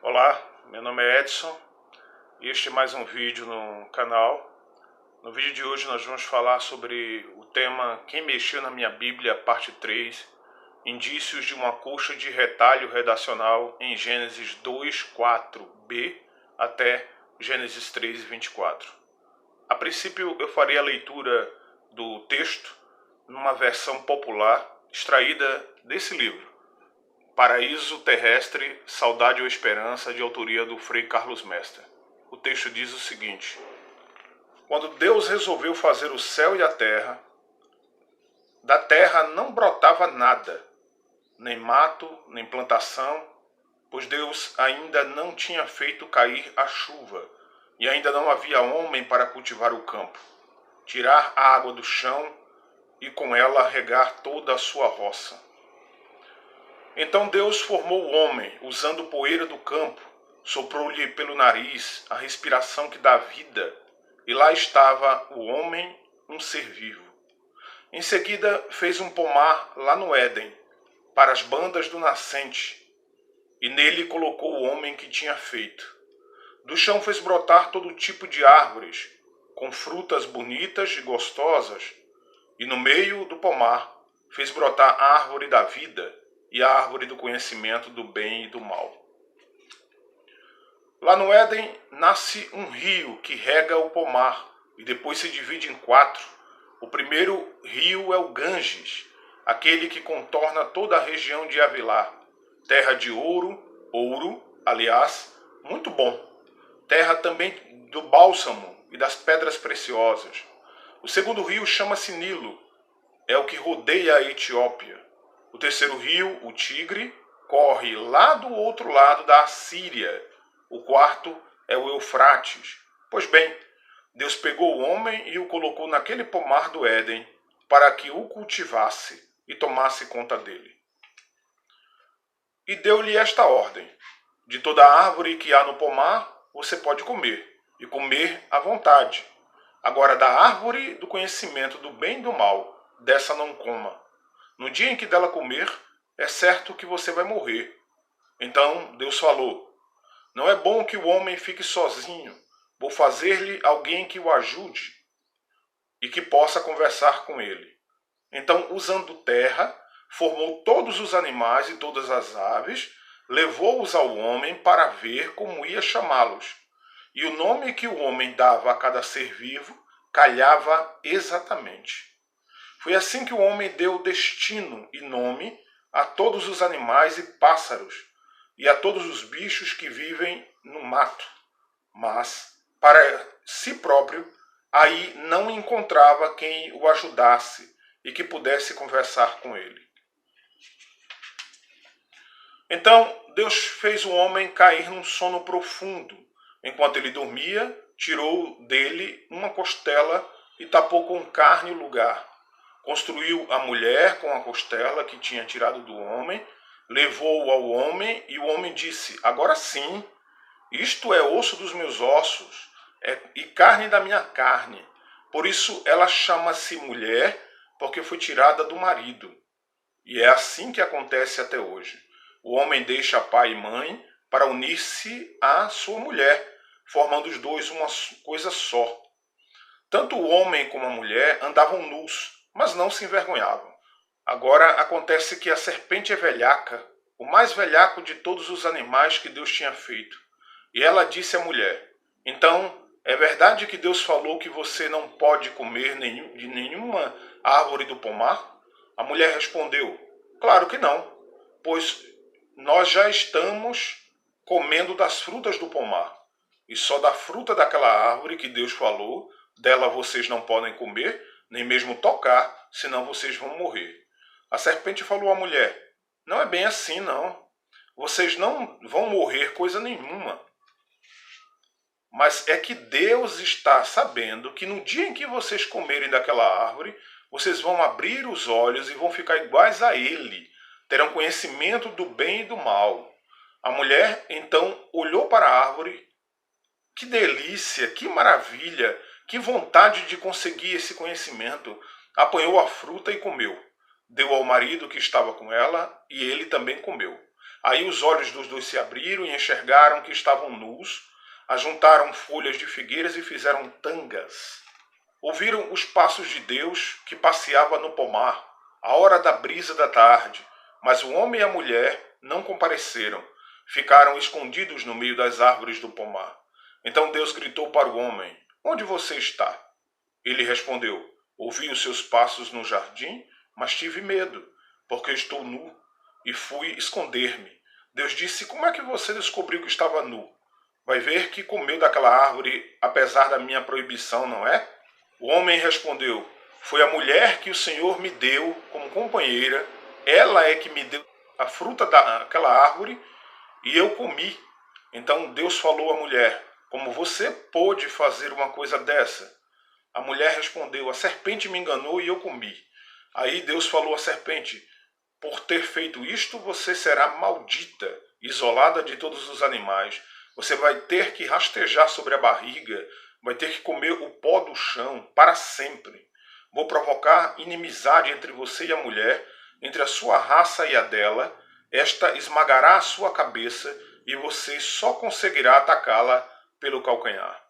Olá, meu nome é Edson e este é mais um vídeo no canal. No vídeo de hoje nós vamos falar sobre o tema Quem Mexeu na Minha Bíblia, parte 3, indícios de uma coxa de retalho redacional em Gênesis 2:4b até Gênesis 3:24. A princípio eu farei a leitura do texto numa versão popular extraída desse livro, Paraíso Terrestre, Saudade ou Esperança, de autoria do Frei Carlos Mestre. O texto diz o seguinte: quando Deus resolveu fazer o céu e a terra, da terra não brotava nada, nem mato, nem plantação, pois Deus ainda não tinha feito cair a chuva, e ainda não havia homem para cultivar o campo, tirar a água do chão e com ela regar toda a sua roça. Então Deus formou o homem, usando poeira do campo, soprou-lhe pelo nariz a respiração que dá vida, e lá estava o homem, um ser vivo. Em seguida fez um pomar lá no Éden, para as bandas do nascente, e nele colocou o homem que tinha feito. Do chão fez brotar todo tipo de árvores, com frutas bonitas e gostosas, e no meio do pomar fez brotar a árvore da vida, e a árvore do conhecimento do bem e do mal. Lá no Éden nasce um rio que rega o pomar e depois se divide em 4. O primeiro rio é o Ganges, aquele que contorna toda a região de Havilá, terra de ouro, aliás, muito bom. Terra também do bálsamo e das pedras preciosas. O segundo rio chama-se Nilo, é o que rodeia a Etiópia. O terceiro rio, o Tigre, corre lá do outro lado da Assíria. O quarto é o Eufrates. Pois bem, Deus pegou o homem e o colocou naquele pomar do Éden para que o cultivasse e tomasse conta dele. E deu-lhe esta ordem: de toda árvore que há no pomar você pode comer, e comer à vontade. Agora da árvore do conhecimento do bem e do mal, dessa não coma. No dia em que dela comer, é certo que você vai morrer. Então Deus falou: não é bom que o homem fique sozinho. Vou fazer-lhe alguém que o ajude e que possa conversar com ele. Então, usando terra, formou todos os animais e todas as aves, levou-os ao homem para ver como ia chamá-los. E o nome que o homem dava a cada ser vivo calhava exatamente. Foi assim que o homem deu destino e nome a todos os animais e pássaros, e a todos os bichos que vivem no mato. Mas, para si próprio, aí não encontrava quem o ajudasse e que pudesse conversar com ele. Então Deus fez o homem cair num sono profundo. Enquanto ele dormia, tirou dele uma costela e tapou com carne o lugar. Construiu a mulher com a costela que tinha tirado do homem, levou-o ao homem, e o homem disse: agora sim, isto é osso dos meus ossos e carne da minha carne. Por isso ela chama-se mulher, porque foi tirada do marido. E é assim que acontece até hoje. O homem deixa pai e mãe para unir-se à sua mulher, formando os dois uma coisa só. Tanto o homem como a mulher andavam nus, mas não se envergonhavam. Agora acontece que a serpente é velhaca, o mais velhaco de todos os animais que Deus tinha feito. E ela disse à mulher: então, é verdade que Deus falou que você não pode comer de nenhuma árvore do pomar? A mulher respondeu: claro que não, pois nós já estamos comendo das frutas do pomar. E só da fruta daquela árvore que Deus falou, dela vocês não podem comer, nem mesmo tocar, senão vocês vão morrer. A serpente falou à mulher: não é bem assim, não. Vocês não vão morrer coisa nenhuma. Mas é que Deus está sabendo que no dia em que vocês comerem daquela árvore, vocês vão abrir os olhos e vão ficar iguais a Ele. Terão conhecimento do bem e do mal. A mulher então olhou para a árvore. Que delícia, que maravilha, que vontade de conseguir esse conhecimento. Apanhou a fruta e comeu. Deu ao marido que estava com ela e ele também comeu. Aí os olhos dos dois se abriram e enxergaram que estavam nus, ajuntaram folhas de figueiras e fizeram tangas. Ouviram os passos de Deus que passeava no pomar, à hora da brisa da tarde, mas o homem e a mulher não compareceram, ficaram escondidos no meio das árvores do pomar. Então Deus gritou para o homem: Onde você está? Ele respondeu: Ouvi os seus passos no jardim, mas tive medo, porque estou nu, e fui esconder-me. Deus disse: Como é que você descobriu que estava nu? Vai ver que comeu daquela árvore, apesar da minha proibição, não é? O homem respondeu: Foi a mulher que o Senhor me deu como companheira, ela é que me deu a fruta daquela árvore e eu comi. Então Deus falou à mulher: Como você pôde fazer uma coisa dessa? A mulher respondeu: A serpente me enganou e eu comi. Aí Deus falou à serpente: Por ter feito isto, você será maldita, isolada de todos os animais. Você vai ter que rastejar sobre a barriga, vai ter que comer o pó do chão para sempre. Vou provocar inimizade entre você e a mulher, entre a sua raça e a dela. Esta esmagará a sua cabeça e você só conseguirá atacá-la pelo calcanhar.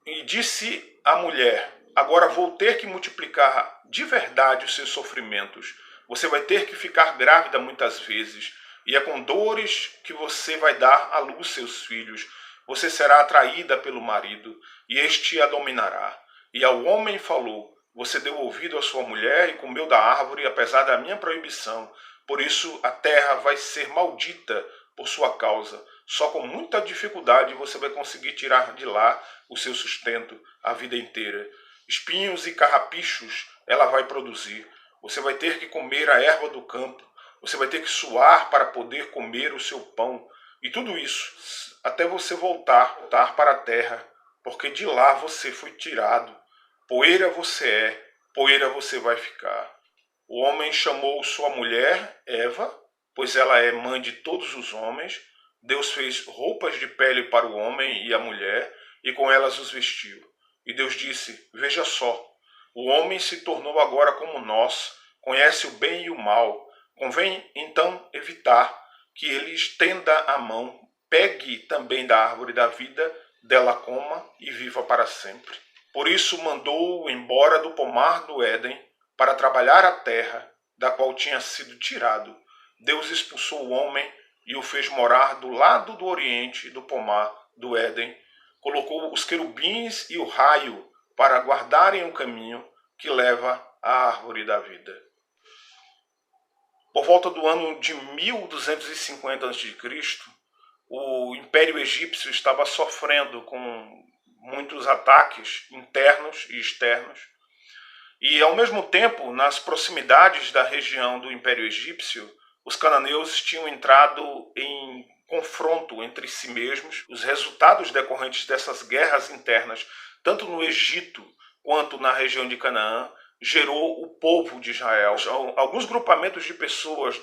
E disse a mulher: Agora vou ter que multiplicar de verdade os seus sofrimentos. Você vai ter que ficar grávida muitas vezes, e é com dores que você vai dar à luz seus filhos. Você será atraída pelo marido, e este a dominará. E ao homem falou: Você deu ouvido à sua mulher e comeu da árvore, apesar da minha proibição. Por isso a terra vai ser maldita por sua causa. Só com muita dificuldade você vai conseguir tirar de lá o seu sustento a vida inteira. Espinhos e carrapichos ela vai produzir. Você vai ter que comer a erva do campo. Você vai ter que suar para poder comer o seu pão. E tudo isso até você voltar para a terra, porque de lá você foi tirado. Poeira você é, poeira você vai ficar. O homem chamou sua mulher, Eva, pois ela é mãe de todos os homens. Deus fez roupas de pele para o homem e a mulher, e com elas os vestiu. E Deus disse: Veja só, o homem se tornou agora como nós, conhece o bem e o mal. Convém então evitar que ele estenda a mão, pegue também da árvore da vida, dela coma e viva para sempre. Por isso mandou-o embora do pomar do Éden para trabalhar a terra, da qual tinha sido tirado. Deus expulsou o homem e o fez morar do lado do oriente do pomar do Éden. Colocou os querubins e o raio para guardarem o caminho que leva à árvore da vida. Por volta do ano de 1250 a.C., o Império Egípcio estava sofrendo com muitos ataques internos e externos. E, ao mesmo tempo, nas proximidades da região do Império Egípcio, os cananeus tinham entrado em confronto entre si mesmos. Os resultados decorrentes dessas guerras internas, tanto no Egito quanto na região de Canaã, gerou o povo de Israel. Alguns grupamentos de pessoas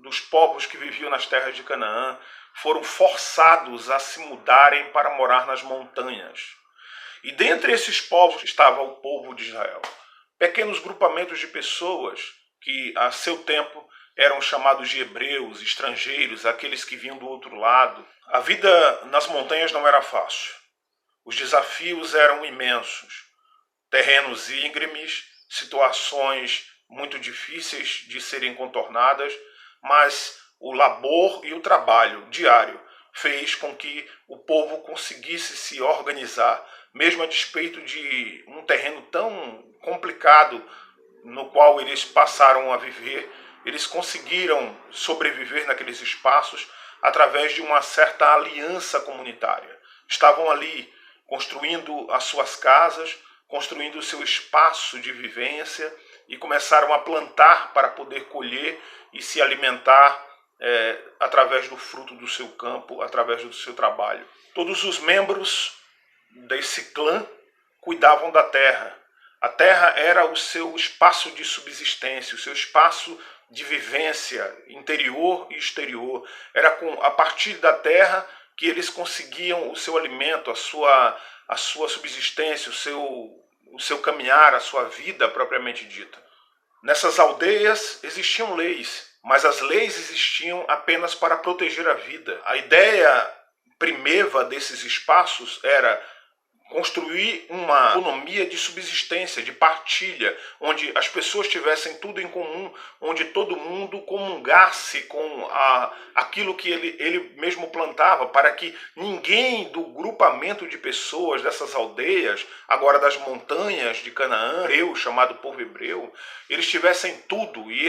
dos povos que viviam nas terras de Canaã foram forçados a se mudarem para morar nas montanhas. E dentre esses povos estava o povo de Israel. Pequenos grupamentos de pessoas que, a seu tempo, eram chamados de hebreus, estrangeiros, aqueles que vinham do outro lado. A vida nas montanhas não era fácil. Os desafios eram imensos. Terrenos íngremes, situações muito difíceis de serem contornadas, mas o labor e o trabalho diário fez com que o povo conseguisse se organizar, mesmo a despeito de um terreno tão complicado no qual eles passaram a viver. Eles conseguiram sobreviver naqueles espaços através de uma certa aliança comunitária. Estavam ali construindo as suas casas, construindo o seu espaço de vivência e começaram a plantar para poder colher e se alimentar através do fruto do seu campo, através do seu trabalho. Todos os membros desse clã cuidavam da terra. A terra era o seu espaço de subsistência, o seu espaço de vivência interior e exterior. Era a partir da terra que eles conseguiam o seu alimento, a sua subsistência, o seu caminhar, a sua vida propriamente dita. Nessas aldeias existiam leis, mas as leis existiam apenas para proteger a vida. A ideia primeva desses espaços era construir uma economia de subsistência, de partilha, onde as pessoas tivessem tudo em comum, onde todo mundo comungasse com aquilo que ele mesmo plantava, para que ninguém do grupamento de pessoas dessas aldeias, agora das montanhas de Canaã, chamado povo hebreu, eles tivessem tudo. E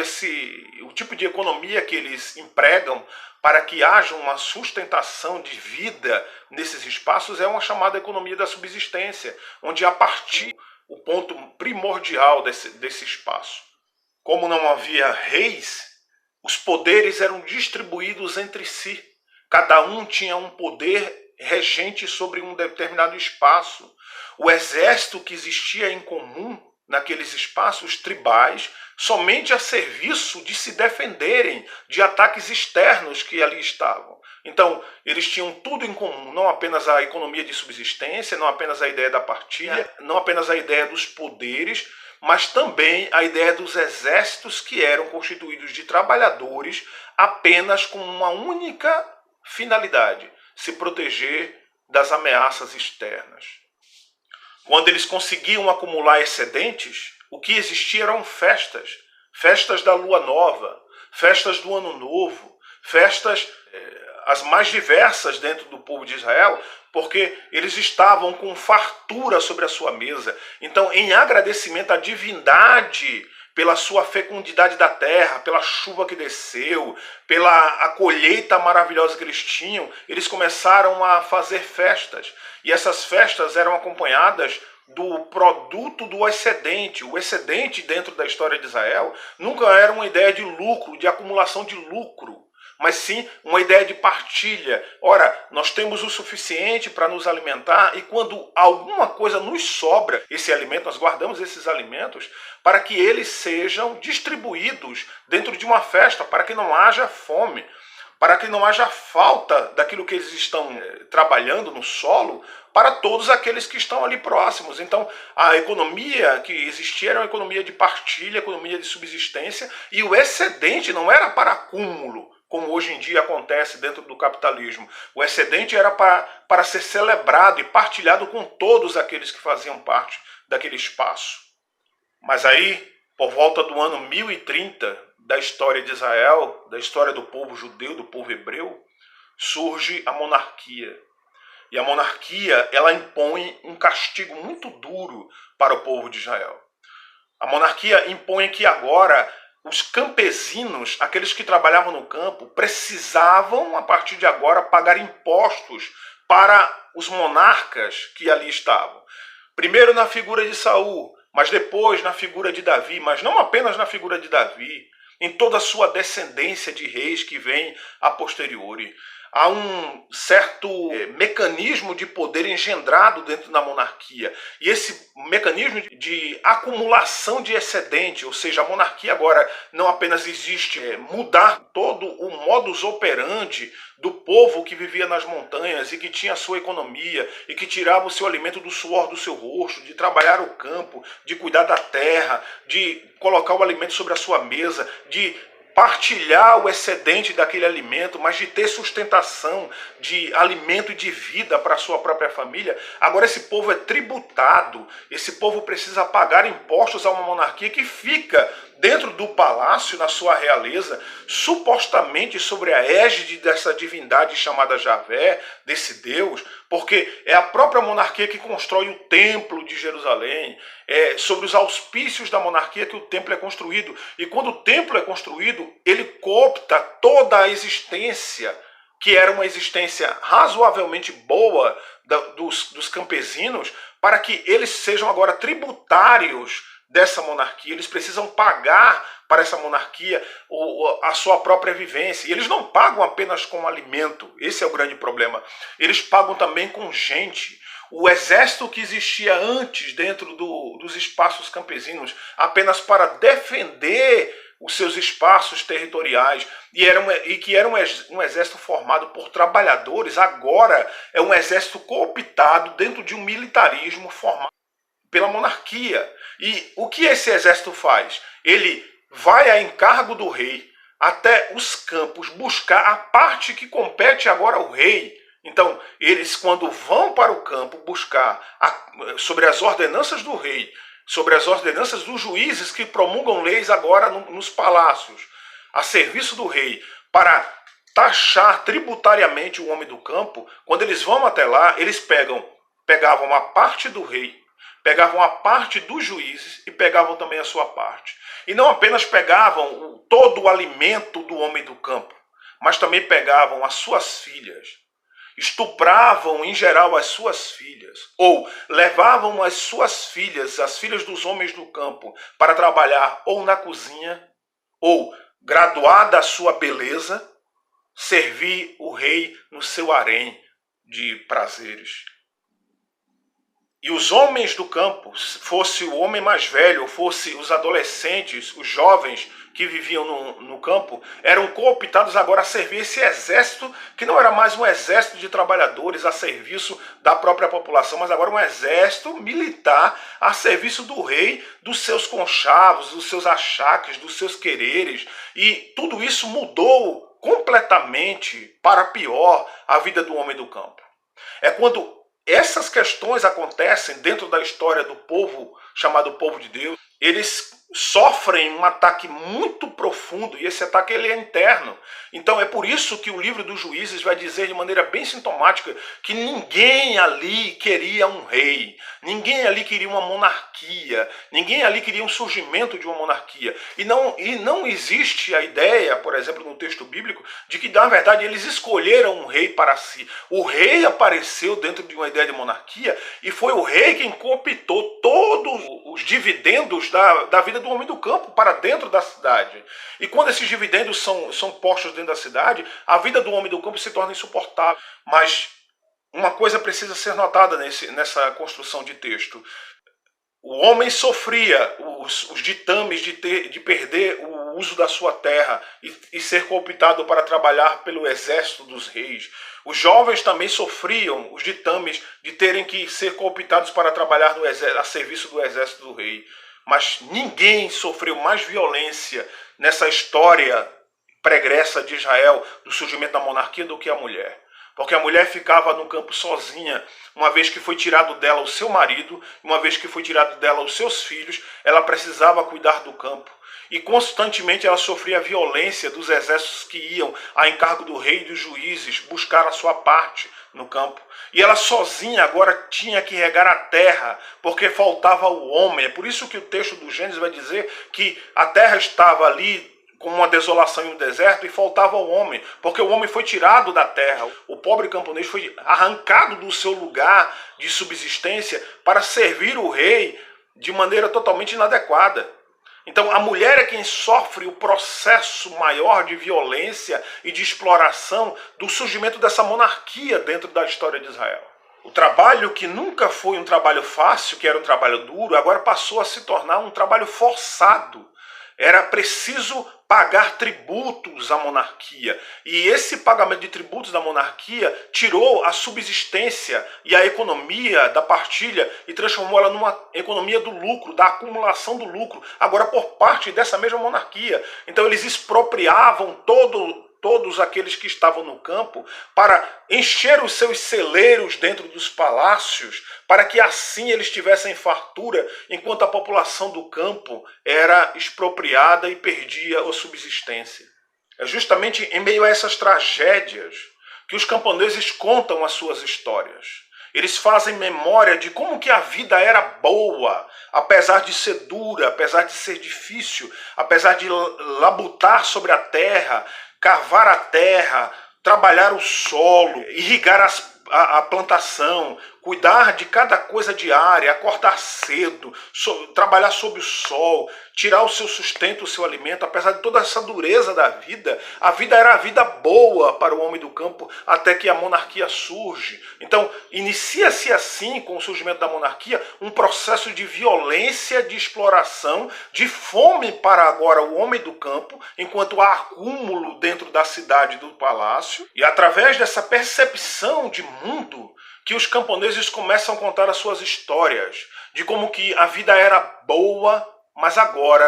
o tipo de economia que eles empregam para que haja uma sustentação de vida nesses espaços é uma chamada economia da subsistência, onde a partir o ponto primordial desse espaço. Como não havia reis, os poderes eram distribuídos entre si. Cada um tinha um poder regente sobre um determinado espaço. O exército que existia em comum naqueles espaços tribais, somente a serviço de se defenderem de ataques externos que ali estavam. Então, eles tinham tudo em comum, não apenas a economia de subsistência, não apenas a ideia da partilha, não apenas a ideia dos poderes, mas também a ideia dos exércitos que eram constituídos de trabalhadores apenas com uma única finalidade: se proteger das ameaças externas. Quando eles conseguiam acumular excedentes, o que existia eram festas. Festas da lua nova, festas do ano novo, festas as mais diversas dentro do povo de Israel, porque eles estavam com fartura sobre a sua mesa. Então, em agradecimento à divindade pela sua fecundidade da terra, pela chuva que desceu, pela colheita maravilhosa que eles tinham, eles começaram a fazer festas. E essas festas eram acompanhadas do produto do excedente. O excedente dentro da história de Israel nunca era uma ideia de lucro, de acumulação de lucro, mas sim uma ideia de partilha. Ora, nós temos o suficiente para nos alimentar e quando alguma coisa nos sobra, esse alimento, nós guardamos esses alimentos para que eles sejam distribuídos dentro de uma festa, para que não haja fome, para que não haja falta daquilo que eles estão trabalhando no solo para todos aqueles que estão ali próximos. Então, a economia que existia era uma economia de partilha, economia de subsistência, e o excedente não era para acúmulo, como hoje em dia acontece dentro do capitalismo. O excedente era para ser celebrado e partilhado com todos aqueles que faziam parte daquele espaço. Mas aí, por volta do ano 1030 da história de Israel, da história do povo judeu, do povo hebreu, surge a monarquia. E a monarquia, ela impõe um castigo muito duro para o povo de Israel. A monarquia impõe que agora os campesinos, aqueles que trabalhavam no campo, precisavam, a partir de agora, pagar impostos para os monarcas que ali estavam. Primeiro na figura de Saul, mas depois na figura de Davi, mas não apenas na figura de Davi, em toda a sua descendência de reis que vem a posteriori. Há um certo mecanismo de poder engendrado dentro da monarquia. E esse mecanismo de acumulação de excedente, ou seja, a monarquia agora não apenas existe mudar todo o modus operandi do povo que vivia nas montanhas e que tinha a sua economia e que tirava o seu alimento do suor do seu rosto, de trabalhar o campo, de cuidar da terra, de colocar o alimento sobre a sua mesa, de partilhar o excedente daquele alimento, mas de ter sustentação de alimento e de vida para a sua própria família. Agora esse povo é tributado, esse povo precisa pagar impostos a uma monarquia que fica dentro do palácio, na sua realeza, supostamente sobre a égide dessa divindade chamada Javé, desse Deus, porque é a própria monarquia que constrói o templo de Jerusalém, é sobre os auspícios da monarquia que o templo é construído. E quando o templo é construído, ele coopta toda a existência, que era uma existência razoavelmente boa dos campesinos, para que eles sejam agora tributários dessa monarquia. Eles precisam pagar para essa monarquia a sua própria vivência. E eles não pagam apenas com alimento, esse é o grande problema. Eles pagam também com gente. O exército que existia antes dentro dos espaços campesinos, apenas para defender os seus espaços territoriais, e que era um exército formado por trabalhadores, agora é um exército cooptado dentro de um militarismo formado pela monarquia. E o que esse exército faz? Ele vai a encargo do rei, até os campos buscar a parte que compete agora ao rei. Então, eles, quando vão para o campo buscar sobre as ordenanças do rei, sobre as ordenanças dos juízes que promulgam leis agora nos palácios, a serviço do rei, para taxar tributariamente o homem do campo, quando eles vão até lá, eles pegavam a parte do rei, pegavam a parte dos juízes e pegavam também a sua parte. E não apenas pegavam todo o alimento do homem do campo, mas também pegavam as suas filhas, estupravam em geral as suas filhas, ou levavam as suas filhas, as filhas dos homens do campo, para trabalhar ou na cozinha, ou, graduada a sua beleza, servir o rei no seu harém de prazeres. E os homens do campo, fosse o homem mais velho, ou fosse os adolescentes, os jovens que viviam no campo, eram cooptados agora a servir esse exército, que não era mais um exército de trabalhadores a serviço da própria população, mas agora um exército militar a serviço do rei, dos seus conchavos, dos seus achaques, dos seus quereres. E tudo isso mudou completamente para pior a vida do homem do campo. É quando essas questões acontecem dentro da história do povo chamado povo de Deus. Eles sofrem um ataque muito profundo, e esse ataque ele é interno. Então é por isso que o livro dos Juízes vai dizer de maneira bem sintomática que ninguém ali queria um rei, ninguém ali queria uma monarquia, ninguém ali queria um surgimento de uma monarquia. E não existe a ideia, por exemplo, no texto bíblico, de que na verdade eles escolheram um rei para si. O rei apareceu dentro de uma ideia de monarquia e foi o rei quem cooptou todos os dividendos da vida do homem do campo para dentro da cidade. E quando esses dividendos são postos dentro da cidade, a vida do homem do campo se torna insuportável. Mas uma coisa precisa ser notada nessa construção de texto. O homem sofria os ditames de perder o uso da sua terra e ser cooptado para trabalhar pelo exército dos reis. Os jovens também sofriam os ditames de terem que ser cooptados para trabalhar a serviço do exército do rei. Mas ninguém sofreu mais violência nessa história pregressa de Israel, do surgimento da monarquia, do que a mulher. Porque a mulher ficava no campo sozinha, uma vez que foi tirado dela o seu marido, uma vez que foi tirado dela os seus filhos, ela precisava cuidar do campo. E constantemente ela sofria a violência dos exércitos que iam, a encargo do rei e dos juízes, buscar a sua parte no campo. E ela sozinha agora tinha que regar a terra, porque faltava o homem. É por isso que o texto do Gênesis vai dizer que a terra estava ali com uma desolação e um deserto, e faltava o homem, porque o homem foi tirado da terra. O pobre camponês foi arrancado do seu lugar de subsistência para servir o rei de maneira totalmente inadequada. Então a mulher é quem sofre o processo maior de violência e de exploração do surgimento dessa monarquia dentro da história de Israel. O trabalho que nunca foi um trabalho fácil, que era um trabalho duro, agora passou a se tornar um trabalho forçado. Era preciso pagar tributos à monarquia. E esse pagamento de tributos da monarquia tirou a subsistência e a economia da partilha e transformou ela numa economia do lucro, da acumulação do lucro, agora por parte dessa mesma monarquia. Então eles expropriavam todos aqueles que estavam no campo para encher os seus celeiros dentro dos palácios, para que assim eles tivessem fartura, enquanto a população do campo era expropriada e perdia a subsistência. É justamente em meio a essas tragédias que os camponeses contam as suas histórias. Eles fazem memória de como que a vida era boa, apesar de ser dura, apesar de ser difícil, apesar de labutar sobre a terra, cavar a terra, trabalhar o solo, irrigar a plantação, cuidar de cada coisa diária, acordar cedo, trabalhar sob o sol, tirar o seu sustento, o seu alimento. Apesar de toda essa dureza da vida, a vida era a vida boa para o homem do campo até que a monarquia surge. Então, inicia-se assim, com o surgimento da monarquia, um processo de violência, de exploração, de fome para agora o homem do campo, enquanto há acúmulo dentro da cidade do palácio. E através dessa percepção de mundo, que os camponeses começam a contar as suas histórias, de como que a vida era boa, mas agora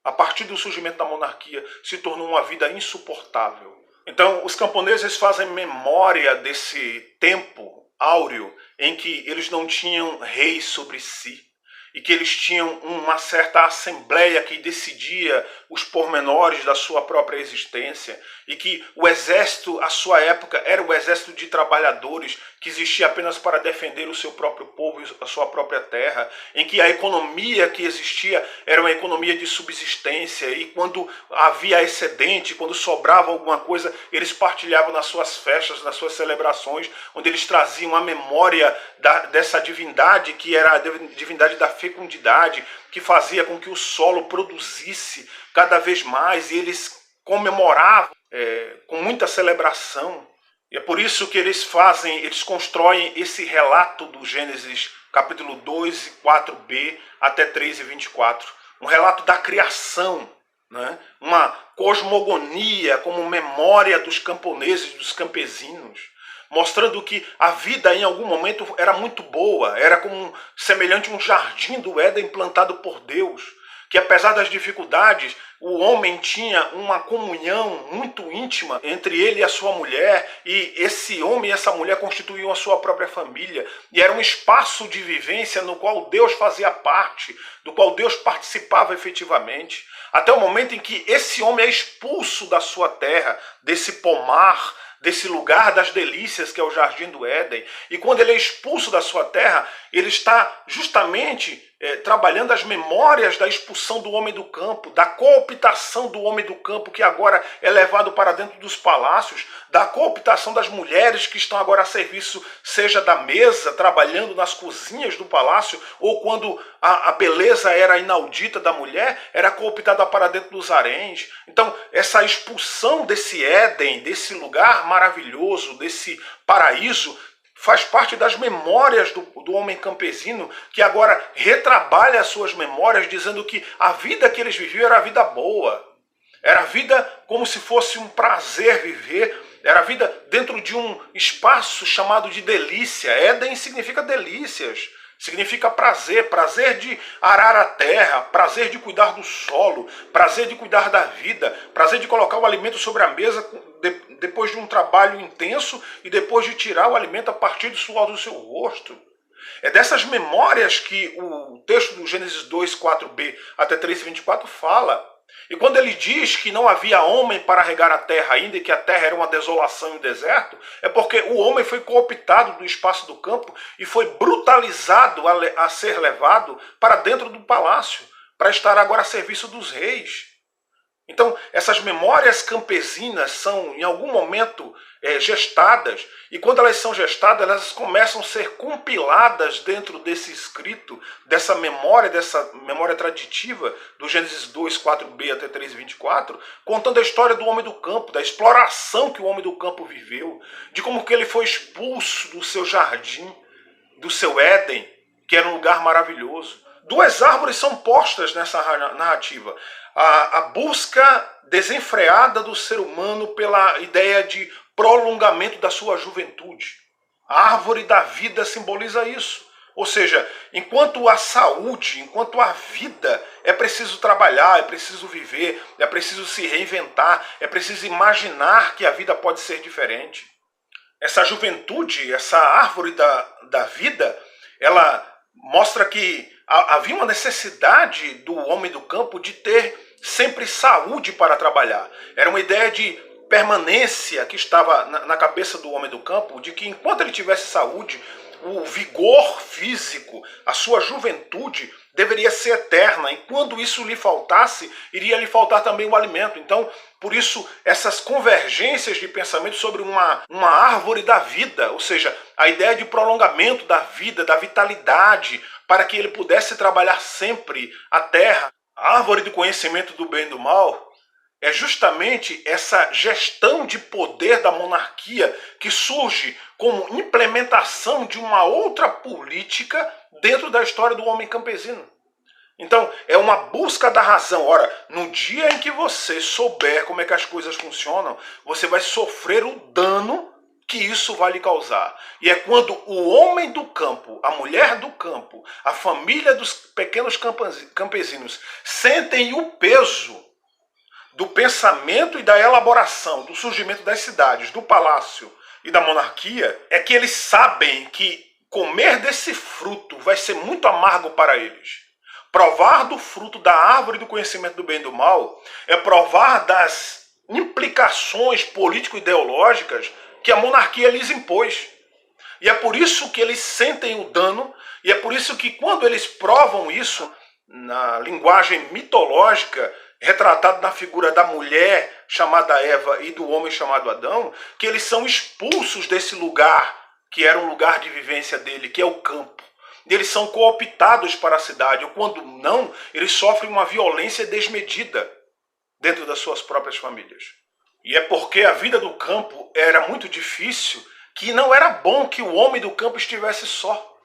a partir do surgimento da monarquia, se tornou uma vida insuportável. Então, os camponeses fazem memória desse tempo áureo em que eles não tinham rei sobre si e que eles tinham uma certa assembleia que decidia os pormenores da sua própria existência e que o exército, à sua época, era o exército de trabalhadores que existia apenas para defender o seu próprio povo e a sua própria terra, em que a economia que existia era uma economia de subsistência e quando havia excedente, quando sobrava alguma coisa, eles partilhavam nas suas festas, nas suas celebrações, onde eles traziam a memória dessa divindade que era a divindade da fecundidade, que fazia com que o solo produzisse cada vez mais, e eles comemoravam com muita celebração. E é por isso que eles constroem esse relato do Gênesis capítulo 2 e 4b até 3 e 24. Um relato da criação, né? Uma cosmogonia como memória dos camponeses, dos campesinos, mostrando que a vida em algum momento era muito boa, era como semelhante a um jardim do Éden plantado por Deus, que apesar das dificuldades, o homem tinha uma comunhão muito íntima entre ele e a sua mulher, e esse homem e essa mulher constituíam a sua própria família, e era um espaço de vivência no qual Deus fazia parte, do qual Deus participava efetivamente, até o momento em que esse homem é expulso da sua terra, desse pomar, desse lugar das delícias que é o Jardim do Éden. E quando ele é expulso da sua terra, ele está justamente trabalhando as memórias da expulsão do homem do campo, da cooptação do homem do campo que agora é levado para dentro dos palácios, da cooptação das mulheres que estão agora a serviço, seja da mesa, trabalhando nas cozinhas do palácio, ou quando a beleza era inaudita da mulher, era cooptada para dentro dos haréns. Então, essa expulsão desse Éden, desse lugar maravilhoso, desse paraíso, faz parte das memórias do homem campesino, que agora retrabalha as suas memórias, dizendo que a vida que eles viviam era a vida boa. Era a vida como se fosse um prazer viver, era a vida dentro de um espaço chamado de delícia. Éden significa delícias, significa prazer, prazer de arar a terra, prazer de cuidar do solo, prazer de cuidar da vida, prazer de colocar o alimento sobre a mesa depois de um trabalho intenso e depois de tirar o alimento a partir do suor do seu rosto. É dessas memórias que o texto do Gênesis 2, 4b até 3, 24 fala. E quando ele diz que não havia homem para regar a terra ainda e que a terra era uma desolação e um deserto, é porque o homem foi cooptado do espaço do campo e foi brutalizado a ser levado para dentro do palácio, para estar agora a serviço dos reis. Então, essas memórias campesinas são, em algum momento, gestadas, e quando elas são gestadas, elas começam a ser compiladas dentro desse escrito, dessa memória traditiva do Gênesis 2, 4b até 3, 24, contando a história do homem do campo, da exploração que o homem do campo viveu, de como que ele foi expulso do seu jardim, do seu Éden, que era um lugar maravilhoso. Duas árvores são postas nessa narrativa. A busca desenfreada do ser humano pela ideia de prolongamento da sua juventude. A árvore da vida simboliza isso. Ou seja, enquanto a saúde, enquanto a vida, é preciso trabalhar, é preciso viver, é preciso se reinventar, é preciso imaginar que a vida pode ser diferente. Essa juventude, essa árvore da vida, ela mostra que havia uma necessidade do homem do campo de ter sempre saúde para trabalhar. Era uma ideia de permanência que estava na cabeça do homem do campo, de que enquanto ele tivesse saúde, o vigor físico, a sua juventude deveria ser eterna, e quando isso lhe faltasse, iria lhe faltar também o alimento. Então, por isso, essas convergências de pensamento sobre uma árvore da vida, ou seja, a ideia de prolongamento da vida, da vitalidade, para que ele pudesse trabalhar sempre a terra. A árvore do conhecimento do bem e do mal é justamente essa gestão de poder da monarquia que surge como implementação de uma outra política dentro da história do homem campesino. Então, é uma busca da razão. Ora, no dia em que você souber como é que as coisas funcionam, você vai sofrer o dano que isso vai lhe causar. E é quando o homem do campo, a mulher do campo, a família dos pequenos campesinos sentem o peso do pensamento e da elaboração, do surgimento das cidades, do palácio e da monarquia, é que eles sabem que comer desse fruto vai ser muito amargo para eles. Provar do fruto da árvore do conhecimento do bem e do mal é provar das implicações político-ideológicas que a monarquia lhes impôs. E é por isso que eles sentem o dano, e é por isso que quando eles provam isso, na linguagem mitológica, retratado na figura da mulher chamada Eva e do homem chamado Adão, que eles são expulsos desse lugar, que era um lugar de vivência dele, que é o campo. Eles são cooptados para a cidade, ou quando não, eles sofrem uma violência desmedida dentro das suas próprias famílias. E é porque a vida do campo era muito difícil, que não era bom que o homem do campo estivesse só.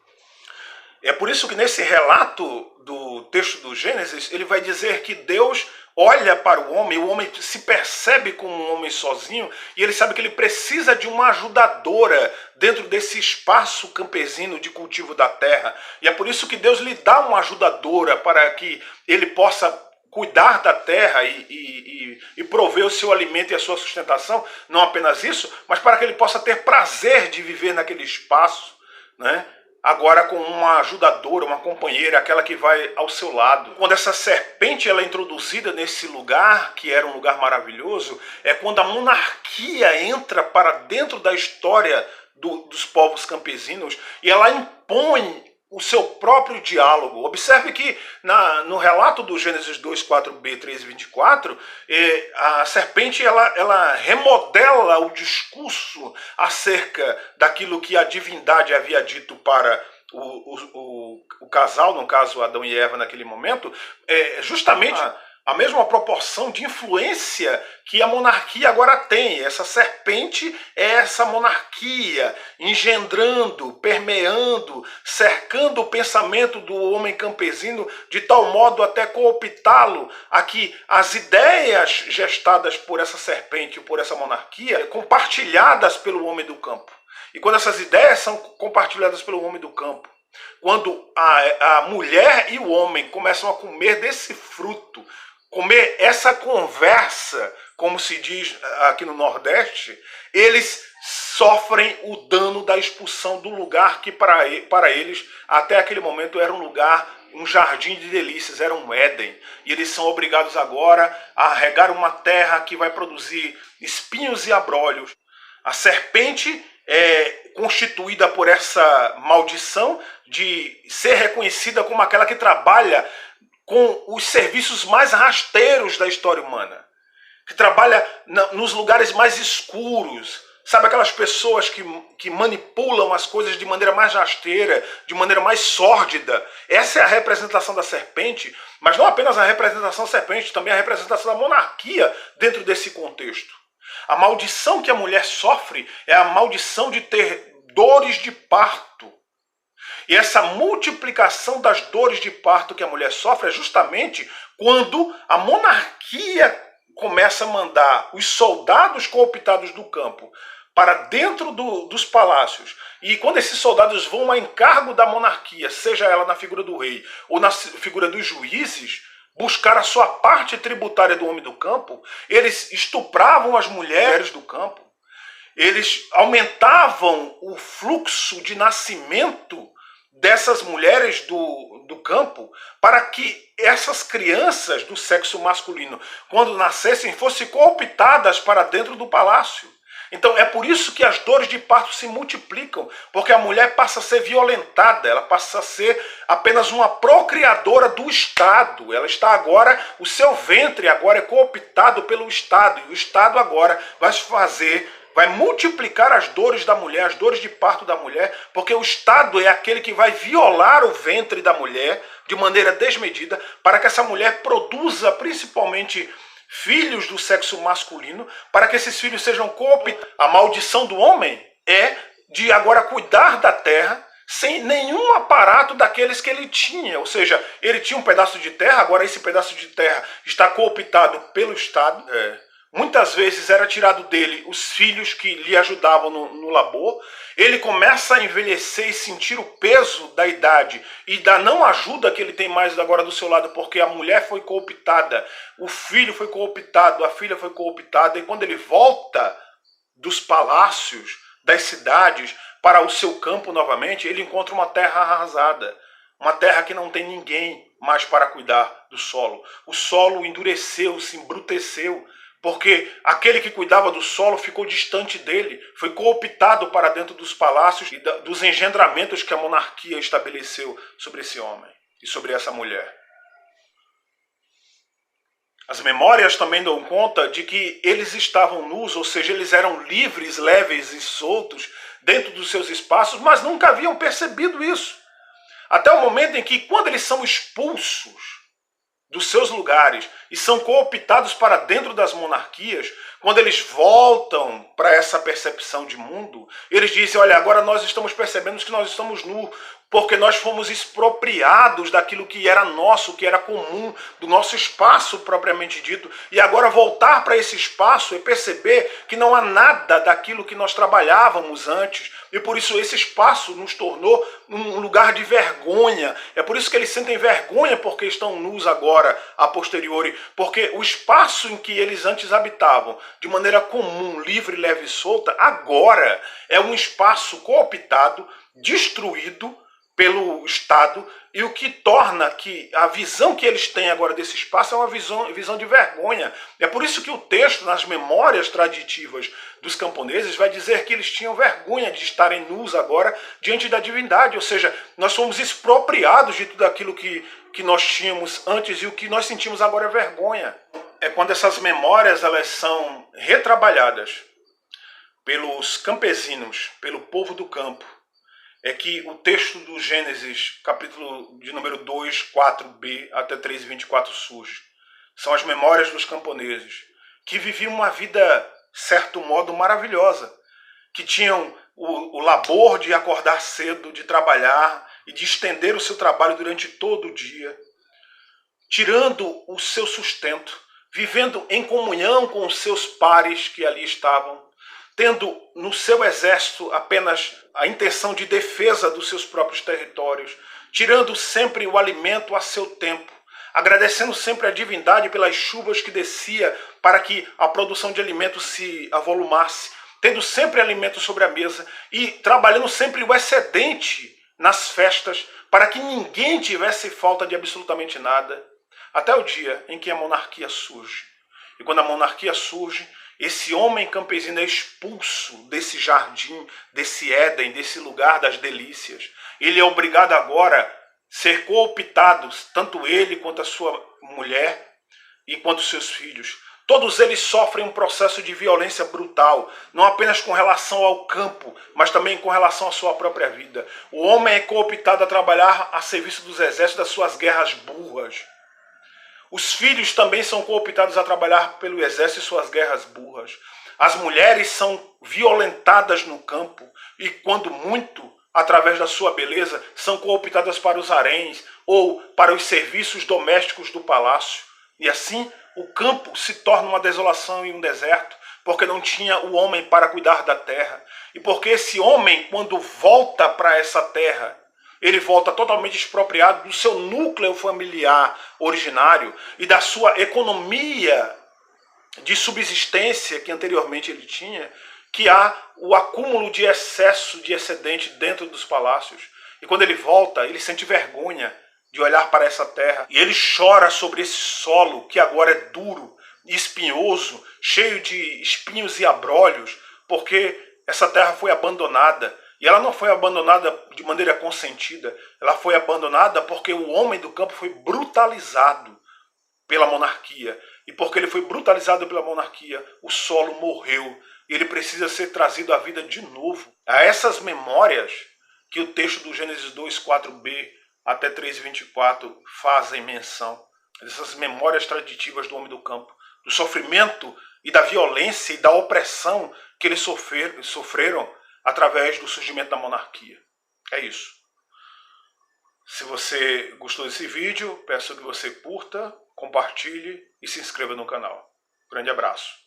É por isso que nesse relato do texto do Gênesis, ele vai dizer que Deus olha para o homem se percebe como um homem sozinho, e ele sabe que ele precisa de uma ajudadora dentro desse espaço campesino de cultivo da terra. E é por isso que Deus lhe dá uma ajudadora para que ele possa cuidar da terra e prover o seu alimento e a sua sustentação. Não apenas isso, mas para que ele possa ter prazer de viver naquele espaço, né? Agora com uma ajudadora, uma companheira, aquela que vai ao seu lado. Quando essa serpente ela é introduzida nesse lugar, que era um lugar maravilhoso, é quando a monarquia entra para dentro da história dos povos campesinos e ela impõe o seu próprio diálogo. Observe que no relato do Gênesis 2, 4b, 3 e 24, a serpente ela remodela o discurso acerca daquilo que a divindade havia dito para o casal, no caso Adão e Eva naquele momento, justamente a mesma proporção de influência que a monarquia agora tem. Essa serpente é essa monarquia, engendrando, permeando, cercando o pensamento do homem campesino, de tal modo até cooptá-lo a que as ideias gestadas por essa serpente ou por essa monarquia, compartilhadas pelo homem do campo. E quando essas ideias são compartilhadas pelo homem do campo, quando a mulher e o homem começam a comer desse fruto, comer essa conversa, como se diz aqui no Nordeste, eles sofrem o dano da expulsão do lugar que para eles, até aquele momento, era um lugar, um jardim de delícias, era um Éden. E eles são obrigados agora a regar uma terra que vai produzir espinhos e abrolhos. A serpente é constituída por essa maldição de ser reconhecida como aquela que trabalha com os serviços mais rasteiros da história humana, que trabalha nos lugares mais escuros, sabe, aquelas pessoas que manipulam as coisas de maneira mais rasteira, de maneira mais sórdida. Essa é a representação da serpente, mas não apenas a representação da serpente, também a representação da monarquia dentro desse contexto. A maldição que a mulher sofre é a maldição de ter dores de parto. E essa multiplicação das dores de parto que a mulher sofre é justamente quando a monarquia começa a mandar os soldados cooptados do campo para dentro dos palácios. E quando esses soldados vão a encargo da monarquia, seja ela na figura do rei ou na figura dos juízes, buscar a sua parte tributária do homem do campo, eles estupravam as mulheres do campo, eles aumentavam o fluxo de nascimento dessas mulheres do campo, para que essas crianças do sexo masculino, quando nascessem, fossem cooptadas para dentro do palácio. Então é por isso que as dores de parto se multiplicam, porque a mulher passa a ser violentada, ela passa a ser apenas uma procriadora do Estado. Ela está agora, o seu ventre agora é cooptado pelo Estado, e o Estado agora vai multiplicar as dores da mulher, as dores de parto da mulher, porque o Estado é aquele que vai violar o ventre da mulher de maneira desmedida, para que essa mulher produza principalmente filhos do sexo masculino, para que esses filhos sejam cooptados. A maldição do homem é de agora cuidar da terra sem nenhum aparato daqueles que ele tinha. Ou seja, ele tinha um pedaço de terra, agora esse pedaço de terra está cooptado pelo Estado. Muitas vezes era tirado dele os filhos que lhe ajudavam no labor. Ele começa a envelhecer e sentir o peso da idade e da não ajuda que ele tem mais agora do seu lado, porque a mulher foi cooptada, o filho foi cooptado, a filha foi cooptada. E quando ele volta dos palácios, das cidades, para o seu campo novamente, ele encontra uma terra arrasada. Uma terra que não tem ninguém mais para cuidar do solo. O solo endureceu, se embruteceu, porque aquele que cuidava do solo ficou distante dele, foi cooptado para dentro dos palácios e dos engendramentos que a monarquia estabeleceu sobre esse homem e sobre essa mulher. As memórias também dão conta de que eles estavam nus, ou seja, eles eram livres, leves e soltos dentro dos seus espaços, mas nunca haviam percebido isso. Até o momento em que, quando eles são expulsos dos seus lugares e são cooptados para dentro das monarquias, quando eles voltam para essa percepção de mundo, eles dizem, olha, agora nós estamos percebendo que nós estamos nus, porque nós fomos expropriados daquilo que era nosso, que era comum, do nosso espaço propriamente dito, e agora voltar para esse espaço e perceber que não há nada daquilo que nós trabalhávamos antes, e por isso esse espaço nos tornou um lugar de vergonha. É por isso que eles sentem vergonha porque estão nus agora, a posteriori, porque o espaço em que eles antes habitavam, de maneira comum, livre, leve e solta, agora é um espaço cooptado, destruído pelo Estado, e o que torna que a visão que eles têm agora desse espaço é uma visão de vergonha. É por isso que o texto, nas memórias traditivas dos camponeses, vai dizer que eles tinham vergonha de estarem nus agora diante da divindade, ou seja, nós fomos expropriados de tudo aquilo que nós tínhamos antes, e o que nós sentimos agora é vergonha. É quando essas memórias elas são retrabalhadas pelos campesinos, pelo povo do campo, é que o texto do Gênesis, capítulo de número 2, 4b até 3 e 24 surge. São as memórias dos camponeses, que viviam uma vida, certo modo, maravilhosa, que tinham o labor de acordar cedo, de trabalhar e de estender o seu trabalho durante todo o dia, tirando o seu sustento, vivendo em comunhão com os seus pares que ali estavam, tendo no seu exército apenas a intenção de defesa dos seus próprios territórios, tirando sempre o alimento a seu tempo, agradecendo sempre a divindade pelas chuvas que descia para que a produção de alimento se avolumasse, tendo sempre alimento sobre a mesa e trabalhando sempre o excedente nas festas para que ninguém tivesse falta de absolutamente nada, até o dia em que a monarquia surge. E quando a monarquia surge, esse homem campesino é expulso desse jardim, desse Éden, desse lugar das delícias. Ele é obrigado agora a ser cooptado, tanto ele quanto a sua mulher e quanto os seus filhos. Todos eles sofrem um processo de violência brutal, não apenas com relação ao campo, mas também com relação à sua própria vida. O homem é cooptado a trabalhar a serviço dos exércitos das suas guerras burras. Os filhos também são cooptados a trabalhar pelo exército e suas guerras burras. As mulheres são violentadas no campo e, quando muito, através da sua beleza, são cooptadas para os haréns ou para os serviços domésticos do palácio. E assim, o campo se torna uma desolação e um deserto, porque não tinha o homem para cuidar da terra. E porque esse homem, quando volta para essa terra, ele volta totalmente expropriado do seu núcleo familiar originário e da sua economia de subsistência que anteriormente ele tinha, que há o acúmulo de excesso, de excedente dentro dos palácios. E quando ele volta, ele sente vergonha de olhar para essa terra. E ele chora sobre esse solo que agora é duro, espinhoso, cheio de espinhos e abrolhos, porque essa terra foi abandonada. E ela não foi abandonada de maneira consentida, ela foi abandonada porque o homem do campo foi brutalizado pela monarquia. E porque ele foi brutalizado pela monarquia, o solo morreu. E ele precisa ser trazido à vida de novo. A essas memórias que o texto do Gênesis 2, 4b até 3, 24 fazem menção. Essas memórias traditivas do homem do campo, do sofrimento e da violência e da opressão que eles sofreram através do surgimento da monarquia. É isso. Se você gostou desse vídeo, peço que você curta, compartilhe e se inscreva no canal. Grande abraço.